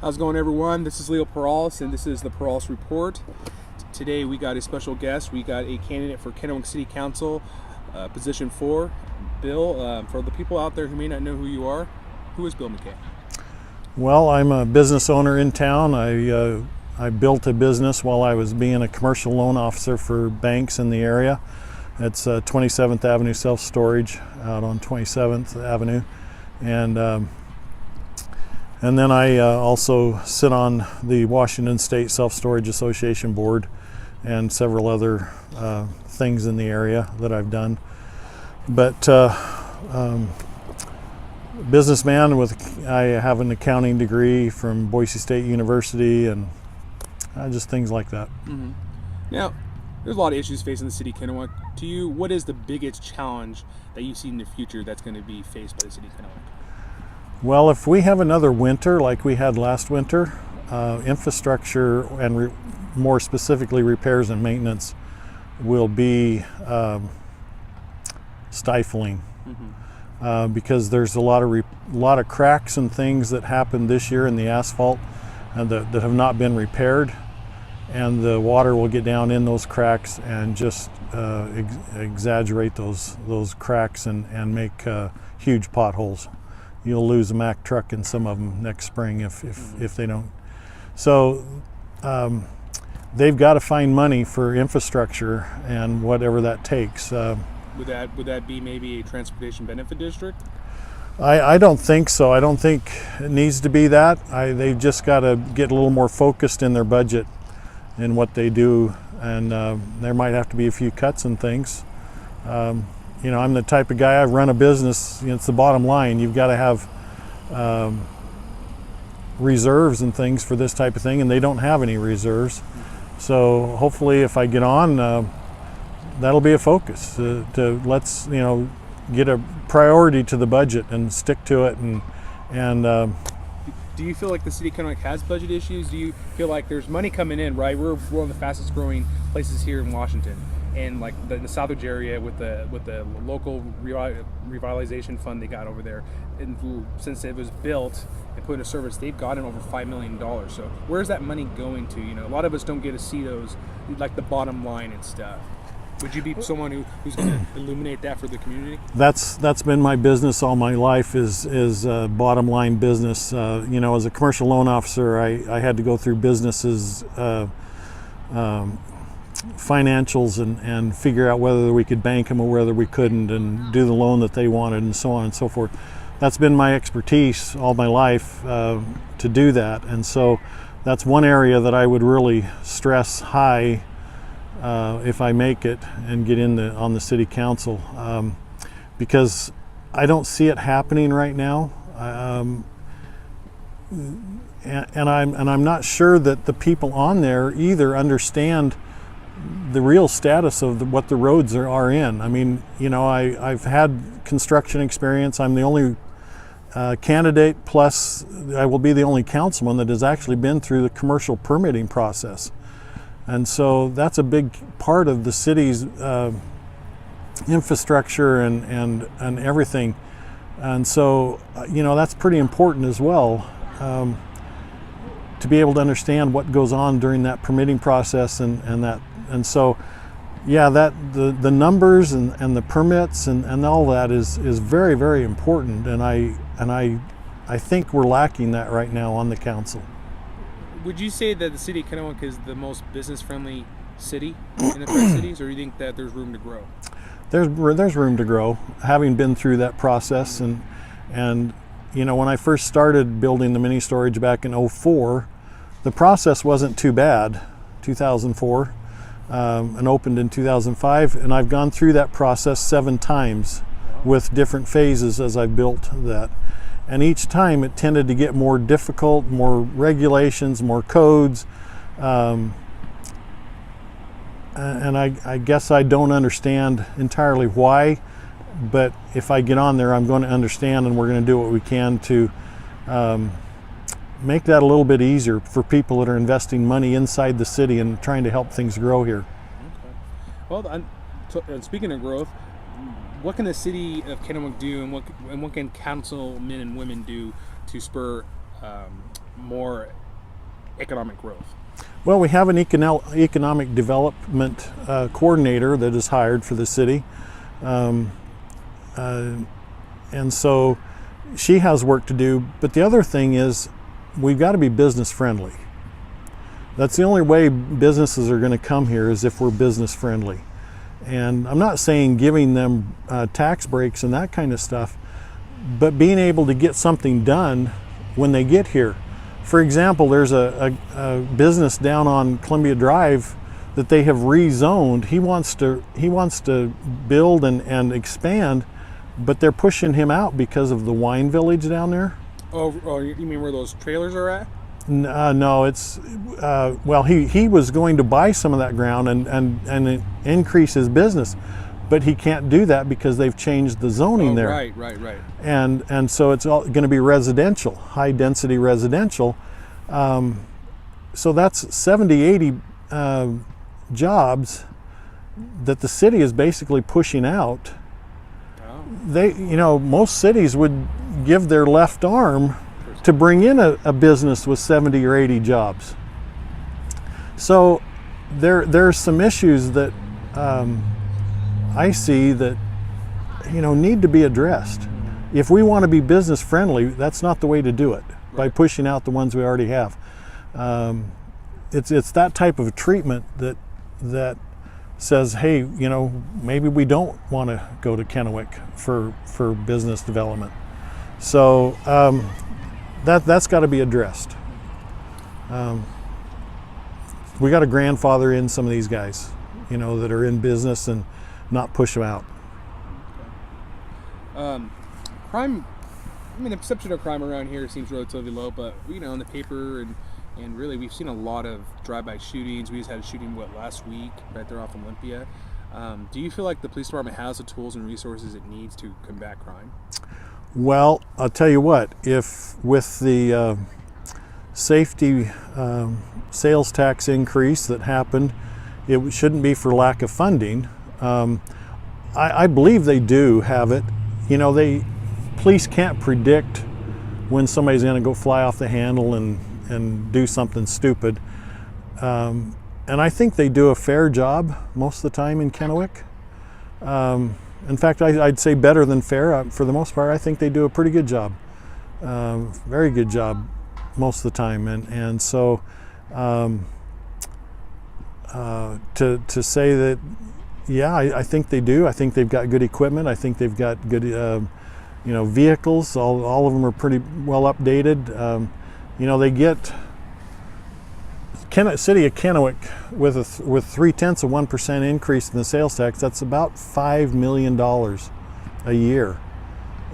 How's it going, everyone? This is Leo Perales, and this is the Perales Report. Today we got a special guest. We got a candidate for Kennewick City Council, position 4. Bill, for the people out there who may not know who you are, who is Bill McKay? Well, I'm a business owner in town. I built a business while I was being a commercial loan officer for banks in the area. It's 27th Avenue Self-Storage out on 27th Avenue. And then I also sit on the Washington State Self-Storage Association board and several other things in the area that I've done. But businessman I have an accounting degree from Boise State University and just things like that. Mm-hmm. Now, there's a lot of issues facing the city of Kennewick. To you, what is the biggest challenge that you see in the future that's going to be faced by the city of Kennewick? Well, if we have another winter like we had last winter, infrastructure and more specifically repairs and maintenance will be stifling. Mm-hmm. Because there's a lot of cracks and things that happened this year in the asphalt that have not been repaired, and the water will get down in those cracks and just exaggerate those cracks and make huge potholes. You'll lose a Mack truck in some of them next spring if they don't. So they've got to find money for infrastructure and whatever that takes. Would that be maybe a transportation benefit district? I don't think so. I don't think it needs to be that. They've just got to get a little more focused in their budget in what they do, and there might have to be a few cuts and things. I'm the type of guy, I run a business, it's the bottom line. You've got to have reserves and things for this type of thing, and they don't have any reserves. So hopefully if I get on, that'll be a focus to let's get a priority to the budget and stick to it. And do you feel like the city of Kennewick has budget issues? Do you feel like there's money coming in, right? We're one of the fastest growing places here in Washington, and like the Southridge area with the local revitalization fund they got over there, and since it was built and put into service, they've gotten over $5 million. So where's that money going to? A lot of us don't get to see those, like the bottom line and stuff. Would you be someone who's going to illuminate that for the community? That's been my business all my life is bottom line business. As a commercial loan officer, I had to go through businesses, financials and figure out whether we could bank them or whether we couldn't, and do the loan that they wanted, and so on and so forth. That's been my expertise all my life to do that, and so that's one area that I would really stress high if I make it and get on the city council, because I don't see it happening right now, and I'm not sure that the people on there either understand the real status of what the roads are in. I mean, I've had construction experience. I'm the only candidate, plus I will be the only councilman that has actually been through the commercial permitting process. And so that's a big part of the city's infrastructure and everything. And so, that's pretty important as well, to be able to understand what goes on during that permitting process and so, yeah, that the numbers and the permits and all that is very, very important. And I think we're lacking that right now on the council. Would you say that the city of Kennewick is the most business-friendly city in the Tri-Cities, or do you think that there's room to grow? There's room to grow, having been through that process. And when I first started building the mini storage back in 2004, the process wasn't too bad, 2004, and opened in 2005. And I've gone through that process 7 times with different phases as I built that. And each time it tended to get more difficult, more regulations, more codes. And I guess I don't understand entirely why, but if I get on there, I'm going to understand, and we're going to do what we can to make that a little bit easier for people that are investing money inside the city and trying to help things grow here. Okay. Well, speaking of growth, what can the city of Kennewick do, and what can councilmen and women do to spur more economic growth? Well, we have an economic development coordinator that is hired for the city. And so she has work to do. But the other thing is we've got to be business friendly. That's the only way businesses are going to come here, is if we're business friendly. And I'm not saying giving them tax breaks and that kind of stuff, but being able to get something done when they get here. For example, there's a business down on Columbia Drive that they have rezoned. He wants to build and expand, but they're pushing him out because of the wine village down there. Oh, you mean where those trailers are at? No, it's well, he was going to buy some of that ground and increase his business, but he can't do that because they've changed the zoning there. Right. And so it's all going to be residential, high density residential. So that's 70, 80 jobs that the city is basically pushing out. Oh. Most cities would give their left arm to bring in a business with 70 or 80 jobs. So there's some issues that I see that need to be addressed. If we want to be business friendly, that's not the way to do it, by pushing out the ones we already have. It's that type of treatment that says, hey, maybe we don't want to go to Kennewick for business development. So that's got to be addressed. We got to grandfather in some of these guys, that are in business, and not push them out. Crime, the perception of crime around here seems relatively low, but in the paper and really we've seen a lot of drive-by shootings. We just had a shooting last week right there off Olympia. Do you feel like the police department has the tools and resources it needs to combat crime? Well, I'll tell you what, if with the safety sales tax increase that happened, it shouldn't be for lack of funding. I believe they do have it. Police can't predict when somebody's going to go fly off the handle and do something stupid. And I think they do a fair job most of the time in Kennewick. In fact, I'd say better than fair. For the most part, I think they do a pretty good job. Very good job most of the time. And so to say that, yeah, I think they do. I think they've got good equipment. I think they've got good vehicles. All of them are pretty well updated. They get City of Kennewick with 0.3% increase in the sales tax. That's about $5 million a year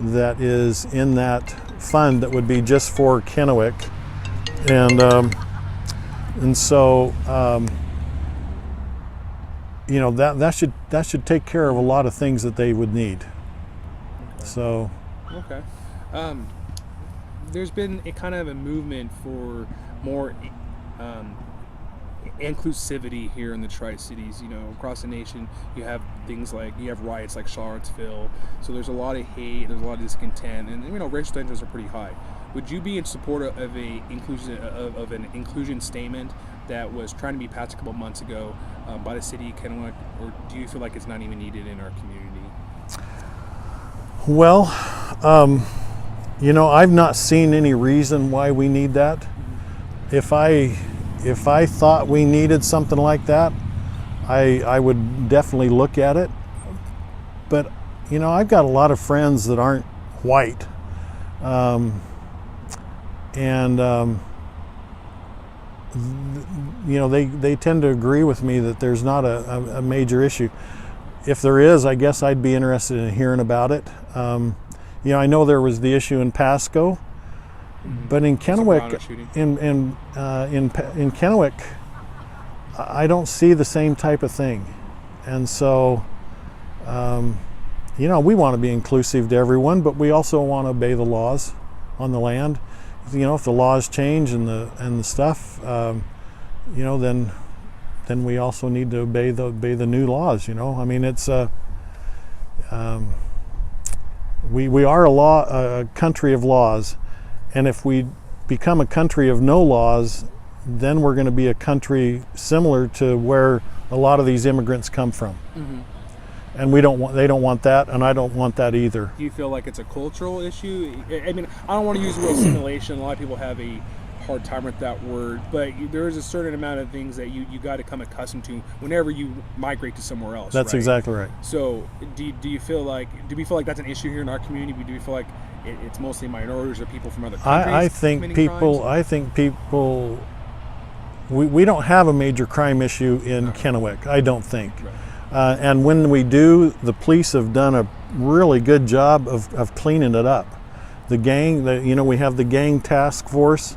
that is in that fund that would be just for Kennewick, and so that should take care of a lot of things that they would need. Okay. So. Okay. There's been a kind of a movement for more inclusivity here in the Tri-Cities. Across the nation, you have riots like Charlottesville. So there's a lot of hate, there's a lot of discontent, and racial tensions are pretty high. Would you be in support of an inclusion statement that was trying to be passed a couple months ago by the city of Kennewick, or do you feel like it's not even needed in our community? Well, I've not seen any reason why we need that. If I thought we needed something like that, I would definitely look at it. But I've got a lot of friends that aren't white, they tend to agree with me that there's not a major issue. If there is, I guess I'd be interested in hearing about it. I know there was the issue in Pasco, but in Kennewick, in Kennewick, I don't see the same type of thing, and so we want to be inclusive to everyone, but we also want to obey the laws on the land. If the laws change and the stuff, then we also need to obey the new laws. It's we are a country of laws, and if we become a country of no laws, then we're going to be a country similar to where a lot of these immigrants come from. And they don't want that, and I don't want that either. Do you feel like it's a cultural issue? I mean, I don't want to use the word assimilation. A lot of people have a hard time with that word, but there is a certain amount of things that you got to come accustomed to whenever you migrate to somewhere else. That's right? exactly right. So, do we feel like that's an issue here in our community? Do we feel like it's mostly minorities or people from other countries? I think people. We don't have a major crime issue in Kennewick. I don't think. Right. And when we do, the police have done a really good job of cleaning it up. The gang, we have the gang task force.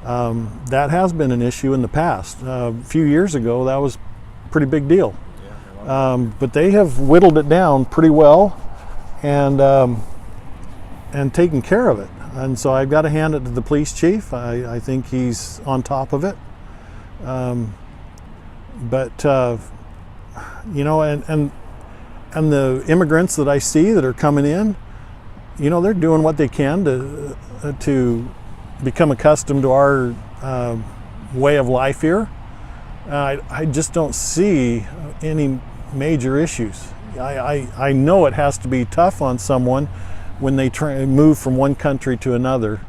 That has been an issue in the past. A few years ago, that was a pretty big deal. But they have whittled it down pretty well and taken care of it. And so I've got to hand it to the police chief. I think he's on top of it. And the immigrants that I see that are coming in, they're doing what they can to become accustomed to our way of life here. I just don't see any major issues. I know it has to be tough on someone when they try and move from one country to another.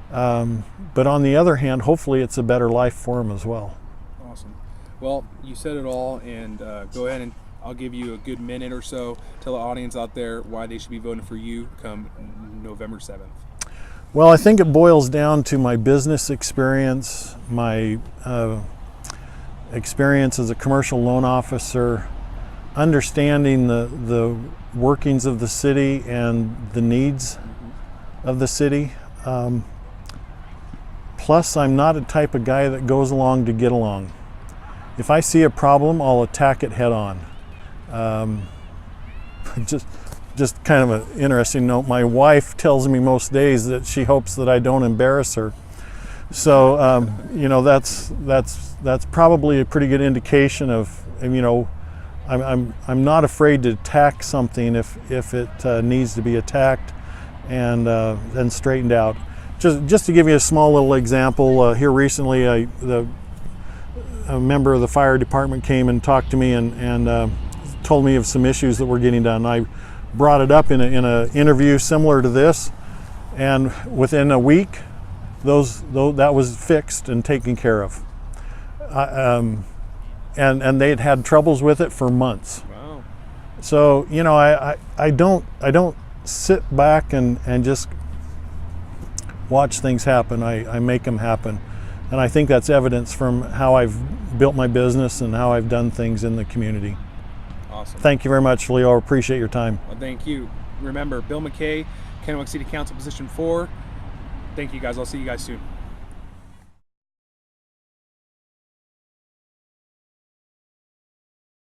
But on the other hand, hopefully it's a better life for them as well. Awesome. Well, you said it all, and go ahead and I'll give you a good minute or so. Tell the audience out there why they should be voting for you come November 7th. Well, I think it boils down to my business experience, my experience as a commercial loan officer, understanding the workings of the city and the needs of the city. Plus, I'm not a type of guy that goes along to get along. If I see a problem, I'll attack it head on. Just kind of an interesting note, my wife tells me most days that she hopes that I don't embarrass her. So, that's probably a pretty good indication of, I'm not afraid to attack something if it needs to be attacked and straightened out. Just to give you a small little example, here recently, a member of the fire department came and talked to me and told me of some issues that were getting done. I brought it up in an interview similar to this, and within a week, that was fixed and taken care of. And they'd had troubles with it for months. Wow. So I don't sit back and just watch things happen. I make them happen, and I think that's evidence from how I've built my business and how I've done things in the community. Awesome. Thank you very much, Leo. I appreciate your time. Well, thank you. Remember, Bill McKay, Kennewick City Council, Position 4. Thank you, guys. I'll see you guys soon.